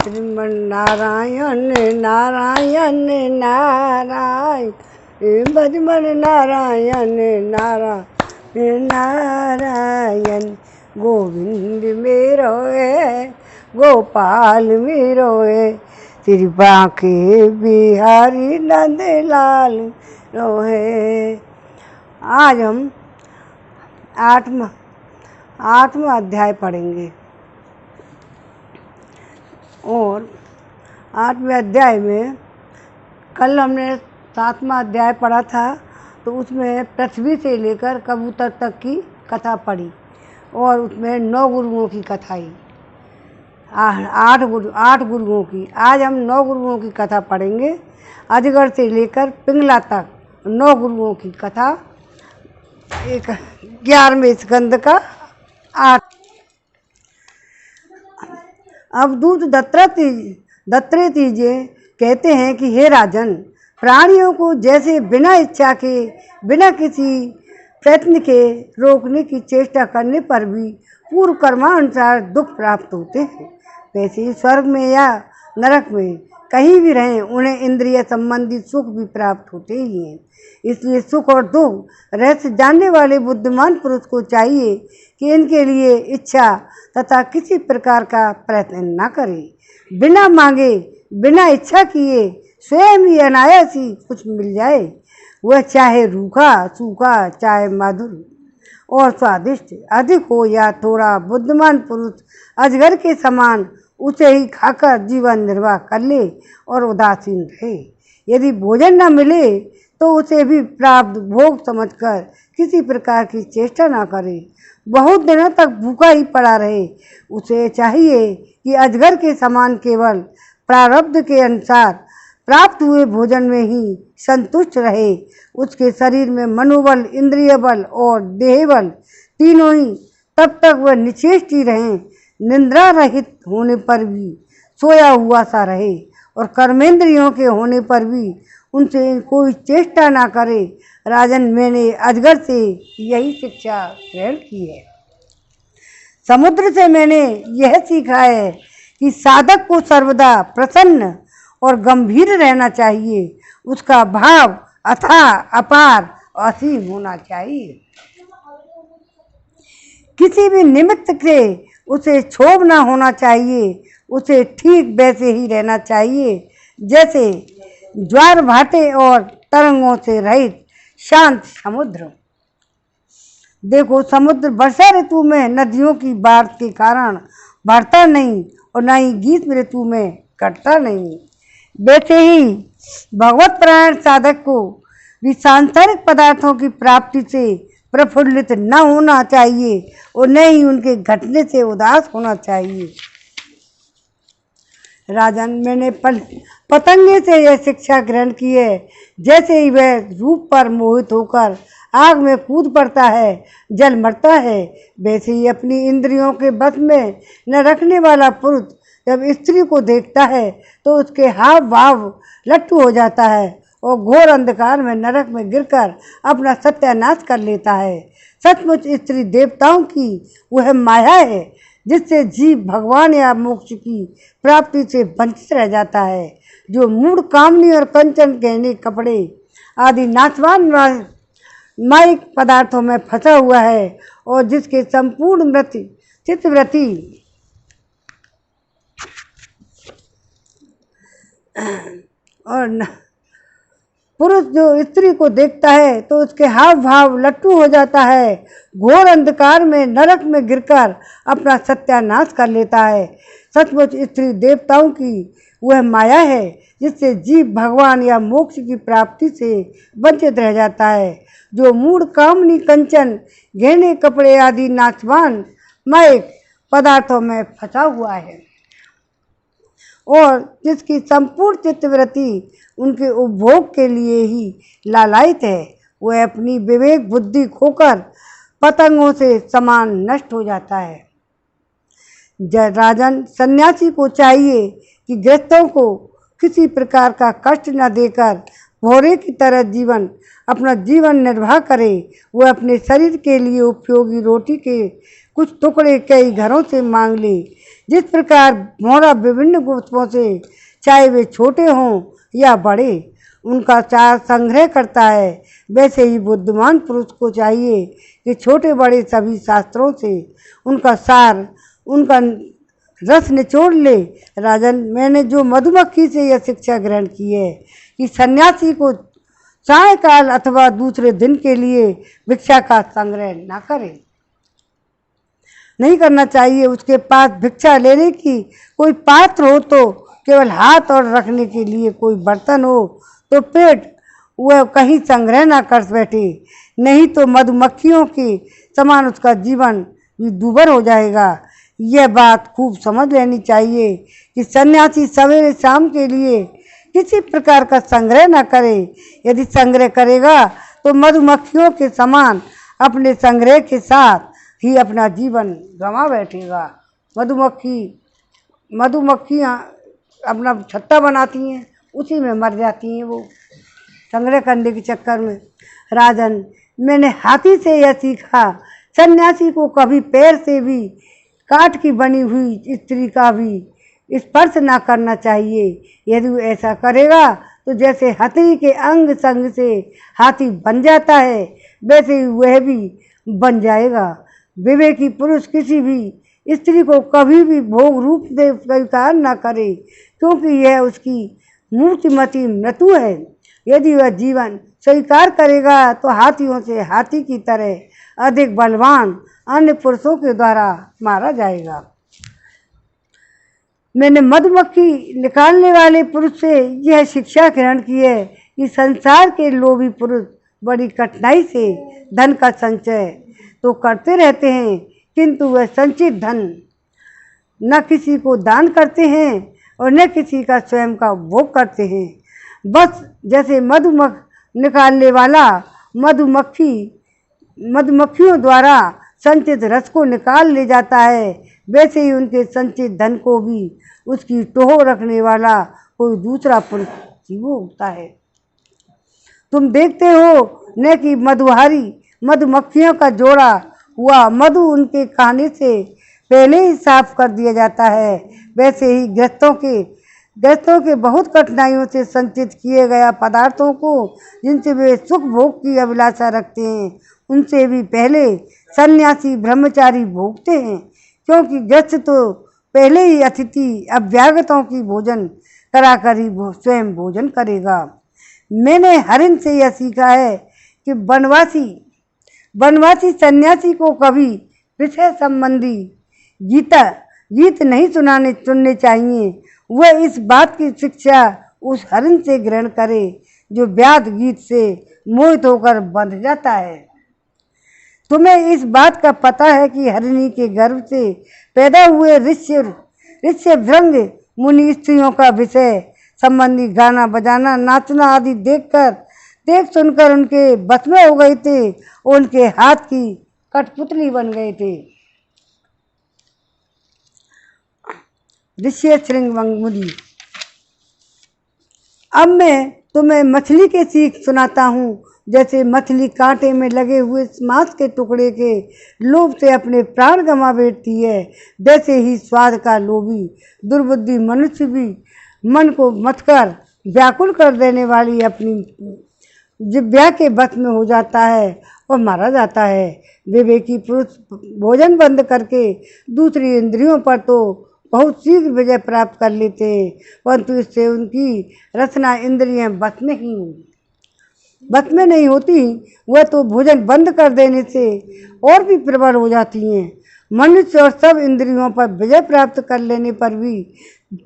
श्रीमन नारायण नारायण नारायण, भजमन नारायण नारायण नारायण। गोविंद मेरो है गोपाल मेरो है, कृपा के बिहारी नंद लाल रोहे। आज हम आठवां अध्याय पढ़ेंगे और 8वें अध्याय में कल हमने 7वां अध्याय पढ़ा था, तो उसमें पृथ्वी से लेकर कबूतर तक की कथा पढ़ी और उसमें 9 गुरुओं की कथा ही, 8 गुरुओं की। आज हम 9 गुरुओं की कथा पढ़ेंगे। अजगर से लेकर पिंगला तक 9 गुरुओं की कथा, 11वें स्कंद का 8। अवधूत दत्तात्रेय जी कहते हैं कि हे राजन, प्राणियों को जैसे बिना इच्छा के, बिना किसी प्रयत्न के रोकने की चेष्टा करने पर भी पूर्व कर्मानुसार दुख प्राप्त होते हैं, वैसे ही स्वर्ग में या नरक में कहीं भी रहें उन्हें इंद्रिय संबंधी सुख भी प्राप्त होते ही हैं। इसलिए सुख और दुख रहस्य जानने वाले बुद्धिमान पुरुष को चाहिए कि इनके लिए इच्छा तथा किसी प्रकार का प्रयत्न न करे। बिना मांगे, बिना इच्छा किए स्वयं ही अनायास ही कुछ मिल जाए, वह चाहे रूखा सूखा, चाहे मधुर और स्वादिष्ट अधिक हो या थोड़ा, बुद्धिमान पुरुष अजगर के समान उसे ही खाकर जीवन निर्वाह कर ले और उदासीन रहे। यदि भोजन न मिले तो उसे भी प्राप्त भोग समझकर किसी प्रकार की चेष्टा न करे, बहुत दिनों तक भूखा ही पड़ा रहे। उसे चाहिए कि अजगर के समान केवल प्रारब्ध के अनुसार प्राप्त हुए भोजन में ही संतुष्ट रहे। उसके शरीर में मनोबल, इंद्रिय बल और देह बल तीनों ही तब तक वह निश्चेष्ट ही रहें, निद्रा रहित होने पर भी सोया हुआ सा रहे और कर्मेंद्रियों के होने पर भी उनसे कोई चेष्टा ना करे। राजन, मैंने अजगर से यही शिक्षा ग्रहण की है। समुद्र से मैंने यह सीखा है कि साधक को सर्वदा प्रसन्न और गंभीर रहना चाहिए, उसका भाव अथाह, अपार, असीम होना चाहिए। किसी भी निमित्त से उसे क्षोभ न होना चाहिए, उसे ठीक वैसे ही रहना चाहिए जैसे ज्वार भाटे और तरंगों से रहित शांत समुद्र। देखो, समुद्र वर्षा ऋतु में नदियों की बाढ़ के कारण भरता नहीं और न ही ग्रीष्म ऋतु में कटता नहीं, वैसे ही भगवत परायण साधक को भी सांसारिक पदार्थों की प्राप्ति से प्रफुल्लित न होना चाहिए और न ही उनके घटने से उदास होना चाहिए। राजन, मैंने पतंगे से यह शिक्षा ग्रहण की है, जैसे ही वह रूप पर मोहित होकर आग में कूद पड़ता है, जल मरता है, वैसे ही अपनी इंद्रियों के बस में न रखने वाला पुरुष जब स्त्री को देखता है तो उसके हाव भाव लट्टू हो जाता है और घोर अंधकार में नरक में गिरकर अपना सत्यानाश कर लेता है। सचमुच स्त्री देवताओं की वह माया है जिससे जीव भगवान या मोक्ष की प्राप्ति से वंचित रह जाता है, जो मूढ़ कामनी और कंचन, गहने, कपड़े आदि नाशवान मायिक पदार्थों में फंसा हुआ है और जिसके संपूर्ण चित्तवृत्ति और पुरुष जो स्त्री को देखता है तो उसके हाव भाव लट्टू हो जाता है, घोर अंधकार में नरक में गिरकर अपना सत्यानाश कर लेता है। सचमुच स्त्री देवताओं की वह माया है जिससे जीव भगवान या मोक्ष की प्राप्ति से वंचित रह जाता है, जो मूढ़ कामनी, कंचन, गहने, कपड़े आदि नाशवान मायिक पदार्थों में फंसा हुआ है और जिसकी संपूर्ण चित्तवृत्ति उनके उपभोग के लिए ही लालायित है। वह अपनी विवेक बुद्धि खोकर पतंगों से समान नष्ट हो जाता है। राजन, सन्यासी को चाहिए कि गृहस्थों को किसी प्रकार का कष्ट न देकर भौरे की तरह अपना जीवन निर्वाह करे। वह अपने शरीर के लिए उपयोगी रोटी के कुछ टुकड़े कई घरों से मांग ले, जिस प्रकार भौरा विभिन्न गोत्रों से, चाहे वे छोटे हों या बड़े, उनका सार संग्रह करता है, वैसे ही बुद्धिमान पुरुष को चाहिए कि छोटे बड़े सभी शास्त्रों से उनका सार, उनका रस निचोड़ ले। राजन, मैंने जो मधुमक्खी से यह शिक्षा ग्रहण की है कि सन्यासी को सायकाल अथवा दूसरे दिन के लिए भिक्षा का संग्रह न करे, नहीं करना चाहिए। उसके पास भिक्षा लेने की कोई पात्र हो तो केवल हाथ और रखने के लिए कोई बर्तन हो तो पेट वह कहीं संग्रह ना कर बैठे, नहीं तो मधुमक्खियों के समान उसका जीवन भी दूभर हो जाएगा। यह बात खूब समझ लेनी चाहिए कि सन्यासी सवेरे शाम के लिए किसी प्रकार का संग्रह न करे। यदि संग्रह करेगा तो मधुमक्खियों के समान अपने संग्रह के साथ ही अपना जीवन गंवा बैठेगा। मधुमक्खियाँ अपना छत्ता बनाती हैं, उसी में मर जाती हैं वो संग्रह करने के चक्कर में। राजन, मैंने हाथी से यह सीखा, सन्यासी को कभी पैर से भी काठ की बनी हुई स्त्री का भी स्पर्श ना करना चाहिए। यदि वो ऐसा करेगा तो जैसे हाथी के अंग संग से हाथी बन जाता है, वैसे ही वह भी बन जाएगा। विवेकी पुरुष किसी भी स्त्री को कभी भी भोग रूप से स्वीकार न करे, क्योंकि यह उसकी मूर्तिमती मृत्यु है। यदि वह जीवन स्वीकार करेगा तो हाथियों से हाथी की तरह अधिक बलवान अन्य पुरुषों के द्वारा मारा जाएगा। मैंने मधुमक्खी निकालने वाले पुरुष से यह शिक्षा ग्रहण की है कि संसार के लोभी पुरुष बड़ी कठिनाई से धन का संचय तो करते रहते हैं, किंतु वह संचित धन न किसी को दान करते हैं और न किसी का स्वयं का भोग करते हैं। बस जैसे मधुमक्खी निकालने वाला मधुमक्खियों द्वारा संचित रस को निकाल ले जाता है, वैसे ही उनके संचित धन को भी उसकी टोह रखने वाला कोई दूसरा पुरुष होता है। तुम देखते हो न कि मधुमक्खियों का जोड़ा हुआ मधु उनके खाने से पहले ही साफ कर दिया जाता है, वैसे ही गृहस्थों के बहुत कठिनाइयों से संचित किए गया पदार्थों को, जिनसे वे सुख भोग की अभिलाषा रखते हैं, उनसे भी पहले सन्यासी ब्रह्मचारी भोगते हैं, क्योंकि गृहस्थ तो पहले ही अतिथि अभ्यागतों की भोजन कराकर ही स्वयं भोजन करेगा। मैंने हरिण से यह सीखा है कि वनवासी सन्यासी को कभी विषय संबंधी गीत नहीं सुनने चाहिए। वह इस बात की शिक्षा उस हरिण से ग्रहण करे जो व्याध गीत से मोहित होकर बंध जाता है। तुम्हें इस बात का पता है कि हरिणी के गर्भ से पैदा हुए ऋष्य भृंग मुनि स्त्रियों का विषय संबंधी गाना बजाना नाचना आदि देख सुनकर उनके बस में हो गए थे, उनके हाथ की कठपुतली बन गए थे। ऋष्य श्रृंग मुनि। अब मैं तुम्हें मछली के सीख सुनाता हूँ। जैसे मछली कांटे में लगे हुए मांस के टुकड़े के लोभ से अपने प्राण गंवा बैठती है, वैसे ही स्वाद का लोभी दुर्बुद्धि मनुष्य भी मन को मथकर व्याकुल कर देने वाली अपनी जिह्वा के बस में हो जाता है और मारा जाता है। विवेकी पुरुष भोजन बंद करके दूसरी इंद्रियों पर तो बहुत शीघ्र विजय प्राप्त कर लेते हैं, परंतु इससे उनकी रचना इंद्रियां बस में नहीं होती। वह तो भोजन बंद कर देने से और भी प्रबल हो जाती हैं। मनुष्य और सब इंद्रियों पर विजय प्राप्त कर लेने पर भी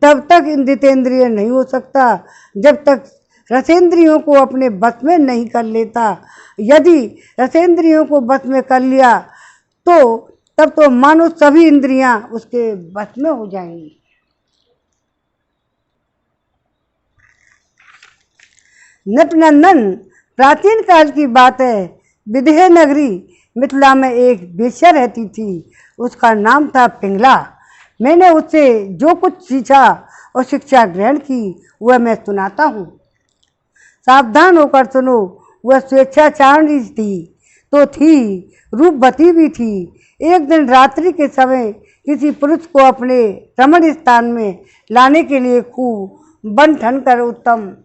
तब तक इंद्रिय नहीं हो सकता जब तक रसेंद्रियों को अपने बस में नहीं कर लेता। यदि रसेंद्रियों को बस में कर लिया तो तब तो मानो सभी इंद्रियां उसके बस में हो जाएंगी। नृपनंदन, प्राचीन काल की बात है। विदेह नगरी मिथिला में एक वेश्या रहती थी, उसका नाम था पिंगला। मैंने उससे जो कुछ सीखा और शिक्षा ग्रहण की वह मैं सुनाता हूँ। सावधान होकर सुनो। वह स्वेच्छाचारिणी थी, रूपवती भी थी। एक दिन रात्रि के समय किसी पुरुष को अपने रमण स्थान में लाने के लिए खूब बन ठन कर उत्तम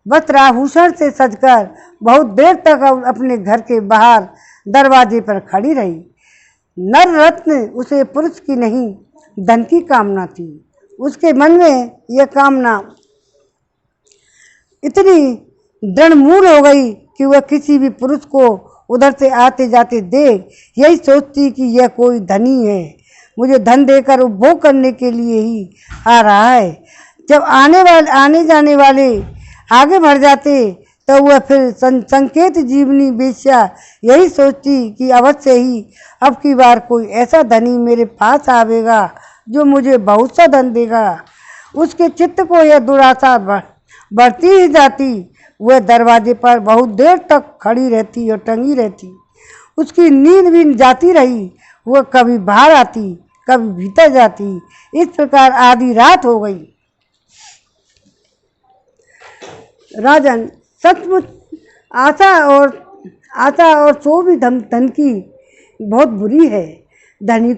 वस्त्राभूषण से सजकर बहुत देर तक अपने घर के बाहर दरवाजे पर खड़ी रही। नर रत्न उसे पुरुष की नहीं धन की कामना थी। उसके मन में यह कामना इतनी दृढ़मूल हो गई कि वह किसी भी पुरुष को उधर से आते जाते देख यही सोचती कि यह कोई धनी है, मुझे धन देकर उपभोग करने के लिए ही आ रहा है। जब आने जाने वाले आगे बढ़ जाते तो वह फिर संकेत जीवनी वेश्या यही सोचती कि अवश्य ही अब की बार कोई ऐसा धनी मेरे पास आवेगा जो मुझे बहुत सा धन देगा। उसके चित्त को यह दुराशा बढ़ती ही जाती। वह दरवाजे पर बहुत देर तक खड़ी रहती और टंगी रहती। उसकी नींद भी जाती रही। वह कभी बाहर आती, कभी भीतर जाती। इस प्रकार आधी रात हो गई। राजन, सचमुच आशा और सो भी धन की बहुत बुरी है। धन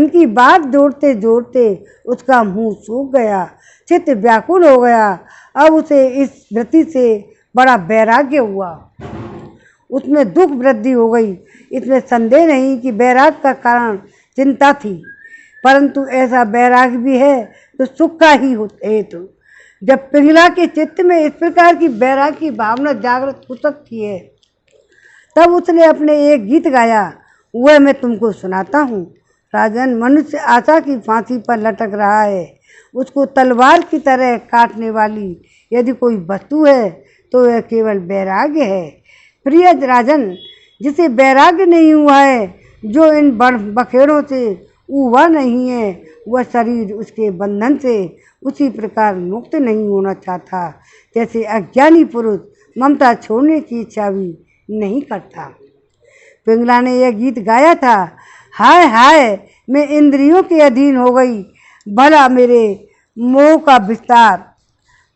की बात जोड़ते जोड़ते उसका मुंह सूख गया, चित्त व्याकुल हो गया। अब उसे इस वृत्ति से बड़ा वैराग्य हुआ। उसमें दुख वृद्धि हो गई। इसमें संदेह नहीं कि वैराग का कारण चिंता थी, परंतु ऐसा वैराग भी है तो सुख का ही हेतु। जब पिंगला के चित्त में इस प्रकार की वैराग की भावना जागृत हो सकती है, तब उसने अपने एक गीत गाया, वह मैं तुमको सुनाता हूँ। राजन, मनुष्य आशा की फांसी पर लटक रहा है। उसको तलवार की तरह काटने वाली यदि कोई वस्तु है तो यह केवल वैराग्य है। प्रिय राजन, जिसे वैराग्य नहीं हुआ है, जो इन बखेड़ों से हुआ नहीं है, वह शरीर उसके बंधन से उसी प्रकार मुक्त नहीं होना चाहता जैसे अज्ञानी पुरुष ममता छोड़ने की इच्छा भी नहीं करता। पिंगला ने यह गीत गाया था, हाय हाय मैं इंद्रियों के अधीन हो गई, भला मेरे मोह का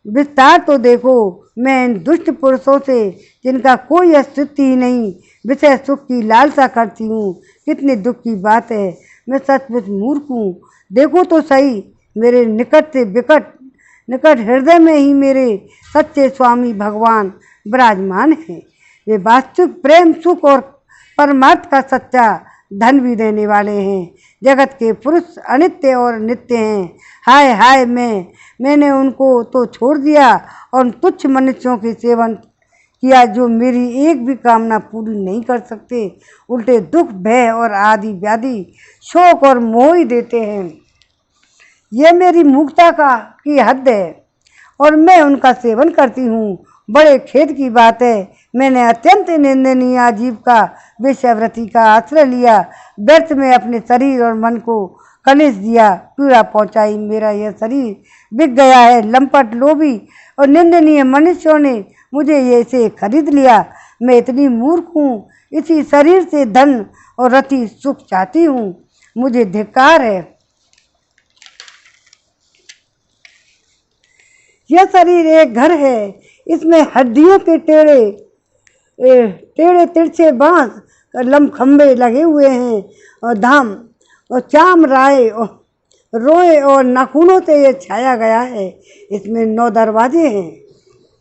विस्तार तो देखो। मैं इन दुष्ट पुरुषों से जिनका कोई अस्तित्व ही नहीं विषय सुख की लालसा करती हूँ। कितनी दुख की बात है, मैं सचमुच मूर्ख हूँ। देखो तो सही, मेरे निकट हृदय में ही मेरे सच्चे स्वामी भगवान विराजमान हैं। वे वास्तविक प्रेम, सुख और परमार्थ का सच्चा धन भी देने वाले हैं। जगत के पुरुष अनित्य और नित्य हैं। हाय हाय मैंने उनको तो छोड़ दिया और तुच्छ मनुष्यों के सेवन किया जो मेरी एक भी कामना पूरी नहीं कर सकते, उल्टे दुख, भय और आदि व्याधि, शोक और मोह ही देते हैं। यह मेरी मूर्खता की हद है और मैं उनका सेवन करती हूँ। बड़े खेद की बात है, मैंने अत्यंत निंदनीय आजीविका वेश्यावृत्ति का आश्रय लिया। व्यर्थ में अपने शरीर और मन को कलेश दिया, पीड़ा पहुँचाई। मेरा यह शरीर बिक गया है। लंपट, लोभी और निंदनीय मनुष्यों ने मुझे इसे खरीद लिया। मैं इतनी मूर्ख हूँ, इसी शरीर से धन और रति सुख चाहती हूँ। मुझे धिक्कार है। यह शरीर एक घर है, इसमें हड्डियों के टेढ़े तिरछे बांस लमखंबे लगे हुए हैं और धाम और चाम रोए और नाखूनों से यह छाया गया है। इसमें 9 दरवाजे हैं।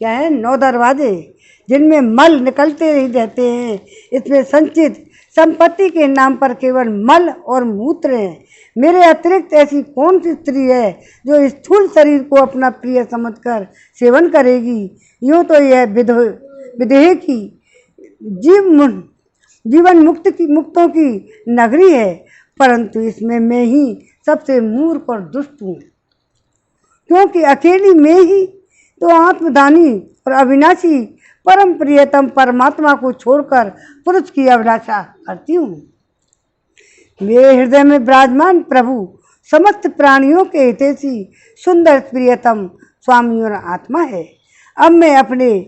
क्या है? 9 दरवाजे, जिनमें मल निकलते ही रहते हैं। इसमें संचित संपत्ति के नाम पर केवल मल और मूत्र हैं। मेरे अतिरिक्त ऐसी कौन सी स्त्री है जो इस स्थूल शरीर को अपना प्रिय समझकर सेवन करेगी? यूँ तो यह विदेह की जीवन मुक्तों की नगरी है, परंतु इसमें मैं ही सबसे मूर्ख और दुष्ट हूँ, क्योंकि अकेली मैं ही तो आत्मदानी और अविनाशी परम प्रियतम परमात्मा को छोड़कर पुरुष की अभिलाषा करती हूँ। मेरे हृदय में विराजमान प्रभु समस्त प्राणियों के हितैषी सुंदर प्रियतम स्वामी और आत्मा है। अब मैं अपने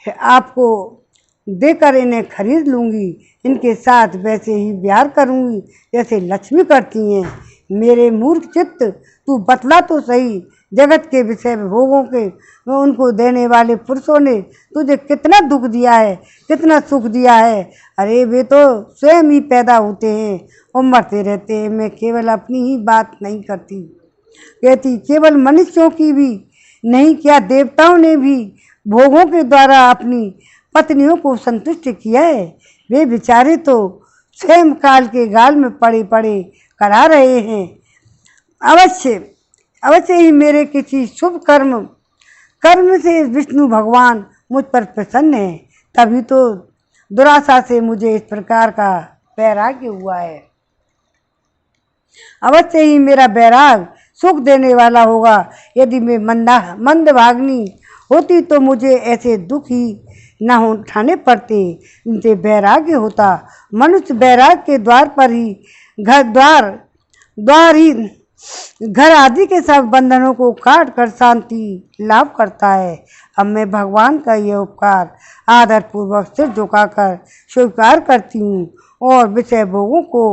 आप को देकर इन्हें खरीद लूँगी। इनके साथ वैसे ही प्यार करूँगी जैसे लक्ष्मी करती हैं। मेरे मूर्ख चित्त, तू बतला तो सही, जगत के विषय भोगों के उनको देने वाले पुरुषों ने तुझे कितना दुख दिया है, कितना सुख दिया है। अरे वे तो स्वयं ही पैदा होते हैं और मरते रहते हैं। मैं केवल अपनी ही बात नहीं करती, कहती केवल मनुष्यों की भी नहीं, क्या देवताओं ने भी भोगों के द्वारा अपनी पत्नियों को संतुष्ट किया है। वे बेचारे तो स्वयं काल के गाल में पड़े पड़े करा रहे हैं। अवश्य ही मेरे किसी शुभ कर्म से विष्णु भगवान मुझ पर प्रसन्न है, तभी तो दुराशा से मुझे इस प्रकार का वैराग्य हुआ है। अवश्य ही मेरा वैराग सुख देने वाला होगा। यदि मैं मंदभागिनी होती तो मुझे ऐसे दुख ही न उठाने पड़ते, इनसे वैराग्य होता। मनुष्य वैराग के द्वार पर ही घर आदि के सब बंधनों को काट कर शांति लाभ करता है। अब मैं भगवान का यह उपकार आदरपूर्वक सिर झुकाकर स्वीकार करती हूँ और विषय भोगों को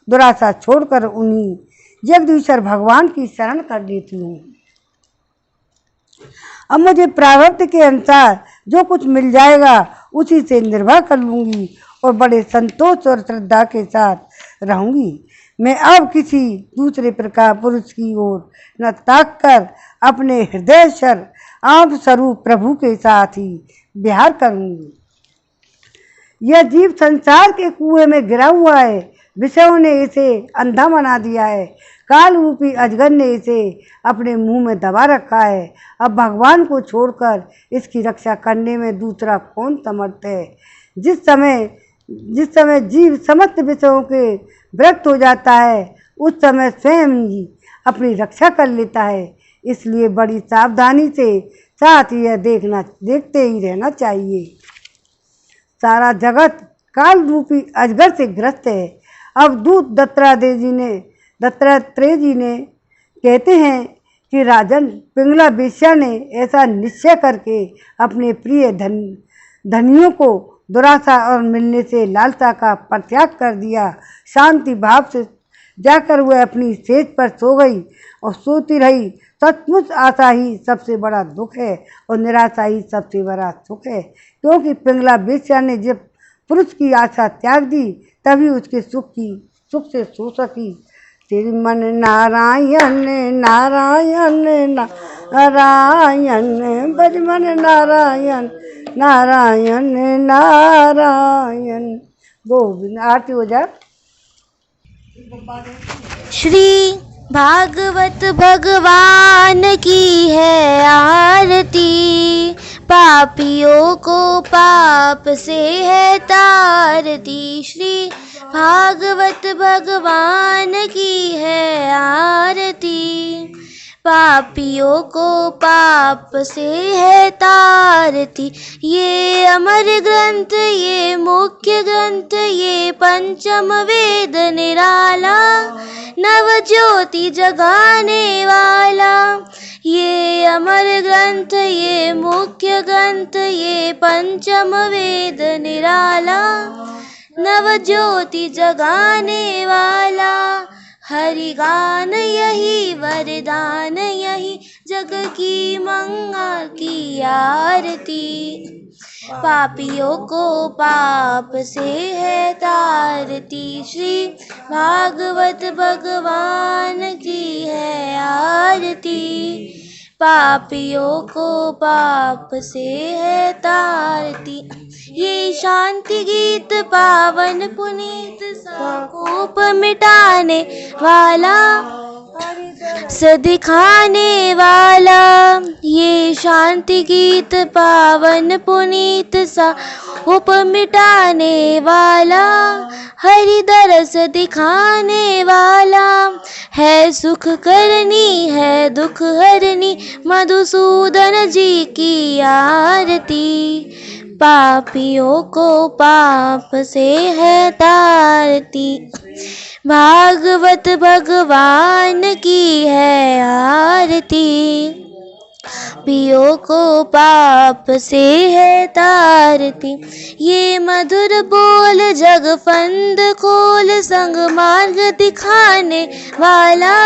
दुराशा छोड़कर उन्हीं जगदीश्वर भगवान की शरण कर लेती हूँ। अब मुझे प्रारब्ध के अनुसार जो कुछ मिल जाएगा उसी से निर्वाह कर लूँगी और बड़े संतोष और श्रद्धा के साथ रहूँगी। मैं अब किसी दूसरे प्रकार पुरुष की ओर न ताक कर अपने हृदयेश्वर आप स्वरूप प्रभु के साथ ही विहार करूँगी। यह जीव संसार के कुएं में गिरा हुआ है, विषयों ने इसे अंधा बना दिया है, काल रूपी अजगर ने इसे अपने मुंह में दबा रखा है। अब भगवान को छोड़कर इसकी रक्षा करने में दूसरा कौन समर्थ है। जिस समय जीव समस्त विषयों के विरक्त हो जाता है उस समय स्वयं ही अपनी रक्षा कर लेता है। इसलिए बड़ी सावधानी से साथ यह देखते ही रहना चाहिए। सारा जगत काल रूपी अजगर से ग्रस्त है। अब दूत दत्तात्रेय जी ने कहते हैं कि राजन, पिंगला वेश्या ने ऐसा निश्चय करके अपने प्रिय धनियों को दुराशा और मिलने से लालसा का परित्याग कर दिया। शांति भाव से जाकर वह अपनी सेज पर सो गई और सोती रही। सचमुच आशा ही सबसे बड़ा दुख है और निराशा ही सबसे बड़ा सुख है, क्योंकि पिंगला वेश्या ने जब पुरुष की आशा त्याग दी तभी उसके सुख से सो सकी। श्रीमन नारायण नारायण नारायण बजमन नारायण नारायण नारायण। गोविंद। आरती हो जाए। श्री भागवत भगवान की है आरती, पापियों को पाप से है तारती। श्री भागवत भगवान की है आरती, पापियों को पाप से है तारती। ये अमर ग्रंथ, ये मुख्य ग्रंथ, ये पंचम वेद निराला, नव ज्योति जगाने वाला। ये अमर ग्रंथ, ये मुख्य ग्रंथ, ये पंचम वेद निराला, नव ज्योति जगाने वाला। हरि गान यही वरदान, यही जग की मंगल की आरती। पापियों को पाप से है तारती, श्री भागवत भगवान की है आरती। पापियों को पाप से है तारती। ये शांति गीत पावन पुनीत कोप मिटाने वाला, दिखाने वाला। ये शांति गीत पावन पुनीत सा उप मिटाने वाला, हरि दरस दिखाने वाला है। सुख करनी है दुख हरनी, मधुसूदन जी की आरती। पापियों को पाप से है तारती, भागवत भगवान की है आरती। पापियों को पाप से है तारती। ये मधुर बोल जग फंद खोल, संग मार्ग दिखाने वाला।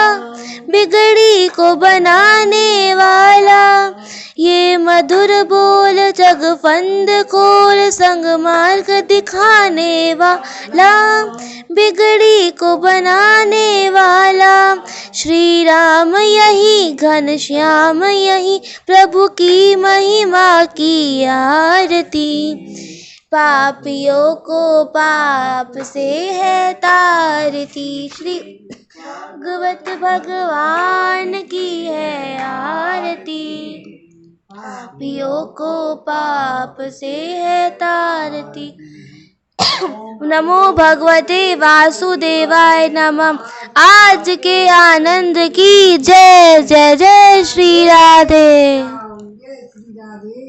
बिगड़ी को बनाने वाला, ये मधुर बोल जग फंद खोल संग मार्ग दिखाने वाला, बिगड़ी को बनाने वाला। श्री राम यही घन श्याम यही, प्रभु की महिमा की आरती। पापियों को पाप से है तारती, श्री भगवत भगवान की है आरती। पापियों को पाप से है तारती। नमो भगवते वासुदेवाय नमः। आज के आनंद की जय जय जय श्री राधे। जय श्री राधे।